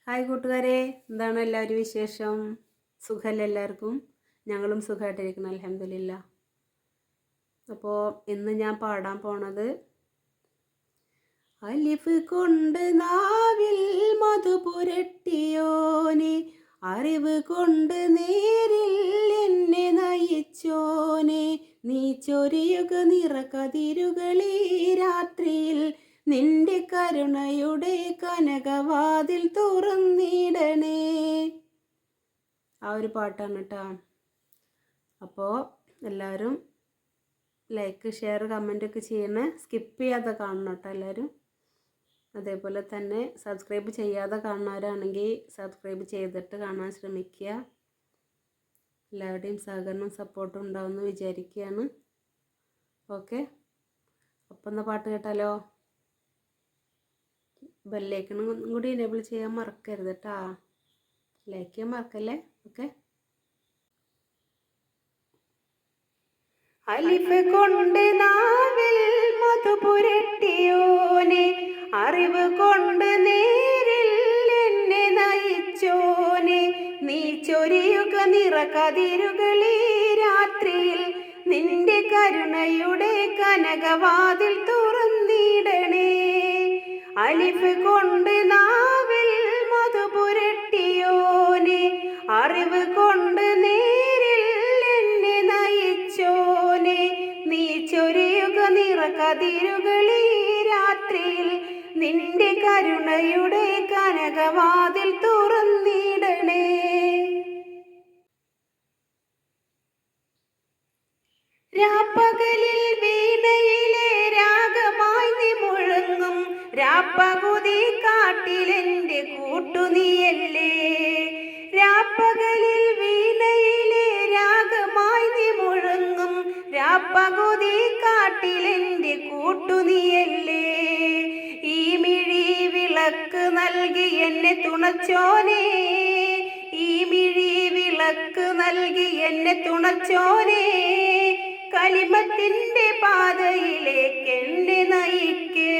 Hi കൂട്ടുകാരെ, എന്താണ് എല്ലാവരും വിശേഷം? സുഖമല്ല എല്ലാവർക്കും? ഞങ്ങളും സുഖമായിട്ടിരിക്കണം, അൽഹംദുലില്ലാ. അപ്പോൾ ഇന്ന് ഞാൻ പാടാൻ പോണത് അലിഫ് കൊണ്ട് നാവിൽ മധു പുരട്ടിയോനെ, അറിവ് കൊണ്ട് നേരിൽ എന്നെ നയിച്ചോനെ, നീ ചൊരിയുക നിറകതിരുകളീ രാത്രിയിൽ, നിന്റെ കരുണയുടെ കനകവാതിൽ തുറന്നിടണേ. ആ ഒരു പാട്ടാണ് കേട്ടോ. അപ്പോൾ എല്ലാവരും ലൈക്ക്, ഷെയർ, കമൻറ്റൊക്കെ ചെയ്യണേ. സ്കിപ്പ് ചെയ്യാതെ കാണണം കേട്ടോ എല്ലാവരും. അതേപോലെ തന്നെ സബ്സ്ക്രൈബ് ചെയ്യാതെ കാണുന്നവരാണെങ്കിൽ സബ്സ്ക്രൈബ് ചെയ്തിട്ട് കാണാൻ ശ്രമിക്കുക. എല്ലാവരുടെയും സഹകരണവും സപ്പോർട്ടും ഉണ്ടാവുമെന്ന് വിചാരിക്കുകയാണ്. ഓക്കെ, അപ്പം എന്നാൽ പാട്ട് കേട്ടാലോ? ബെല്ലൈക്കണും കൂടി എനേബിൾ ചെയ്യാൻ മറക്കരുത് കേട്ടോ. ലൈക്ക് ചെയ്യാൻ മറക്കല്ലേ. ഓക്കെ. അലിഫ് കൊണ്ട് നാവിൽ മധു പുരട്ടിയോനെ, അറിവ് കൊണ്ട് നേരിൽ എന്നെ നയിച്ചോനെ, നീ ചൊരിയുക നിറകതിരുകളീ രാത്രിയിൽ, നിന്റെ കരുണയുടെ കനകവാതിൽ തുറന്നിടണേ. അലിഫ് കൊണ്ട് നാവിൽ മധു പുരട്ടിയോനെ, അറിവ് കൊണ്ട് നേരിൽ എന്നെ നയിച്ചോനെ, നീ ചൊരിയുക നിറകതിരുകളീ രാത്രിയിൽ, നിന്റെ കരുണയുടെ കനകവാതിൽ തുറന്നിടണേ. രാപ്പകലിൽ വീണയിലെ രാഗമായി നീ മുഴങ്ങും, രാപ്പകുതി കാട്ടിലെൻ്റെ കൂട്ടുനീയല്ലേ. രാപ്പകലിൽ വീണയിലെ രാഗമായി നീ മുഴങ്ങും, രാപ്പകുതി കാട്ടിലെൻ്റെ കൂട്ടുനീയല്ലേ. ഈ മിഴി വിളക്ക് നൽകി എന്നെ തുണച്ചോനെ, ഈ മിഴി വിളക്ക് നൽകി എന്നെ തുണച്ചോനെ, കലിമത്തിന്റെ പാതയിലേക്ക് എന്നെ നയിക്ക്,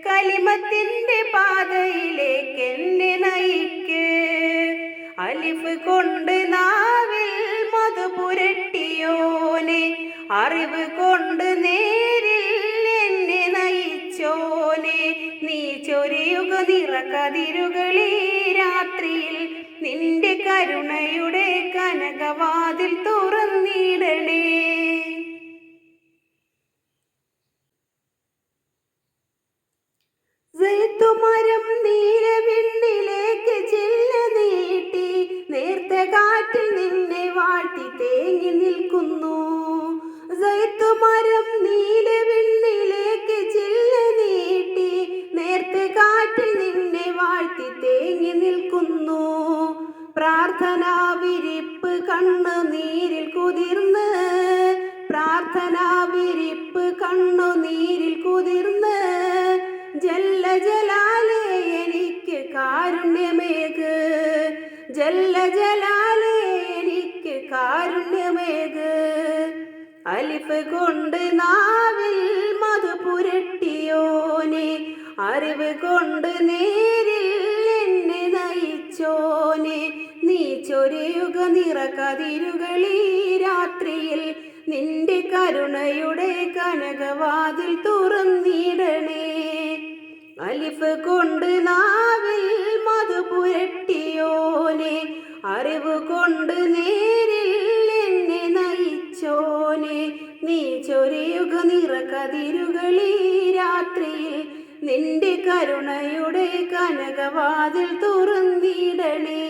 കലിമത്തിന്റെ പാതയിലേക്ക് എന്നെ നയിക്ക്. അലിഫ് കൊണ്ട് നാവിൽ മധു പുരട്ടിയോനെ, അറിവ് കൊണ്ട് നേരിൽ എന്നെ നയിച്ചോനെ, നീ ചൊരിയുക നിറകതിരുകളീ രാത്രിയിൽ, നിന്റെ കരുണയുടെ കനകവാതിൽ തുറന്നിടണേ. സൈത്തുമരം നീലവിണ്ണിലേക്ക് ചില്ല നീട്ടി, നേർത്ത കാറ്റിൽ നിന്നെ വാഴ്ത്തി തേങ്ങി നിൽക്കുന്നു. സൈത്തുമരം നീലവിണ്ണിലേക്ക് ചില്ല നീട്ടി, നേർത്ത കാറ്റിൽ നിന്നെ വാഴ്ത്തി തേങ്ങി നിൽക്കുന്നു. പ്രാർത്ഥനാ വിരിപ്പ് കണ്ണുനീരിൽ കുതിർന്ന്, പ്രാർത്ഥനാ വിരിപ്പ് കണ്ണുനീരിൽ കുതിർന്ന്, ജല്ല ജലാലേ എനിക്ക് കാരുണ്യമേക്, ജല്ല ജലാലേ എനിക്ക് കാരുണ്യമേക്. അലിഫ് കൊണ്ട് നാവിൽ മധു പുരട്ടിയോനെ, അറിവ് കൊണ്ട് നേരിൽ എന്നെ നയിച്ചോനെ, നീ ചൊരിയുക നിറകതിരുകളീ രാത്രിയിൽ, നിന്റെ കരുണയുടെ കനകവാതിൽ തുറന്നിടണേ. അലിഫ് കൊണ്ട് നാവിൽ മധു പുരട്ടിയോനെ, അറിവ് കൊണ്ട് നേരിൽ എന്നെ നയിച്ചോനെ, നീ ചൊരിയുക നിറകതിരുകളീ രാത്രിയിൽ, നിന്റെ കരുണയുടെ കനകവാതിൽ തുറന്നിടണേ.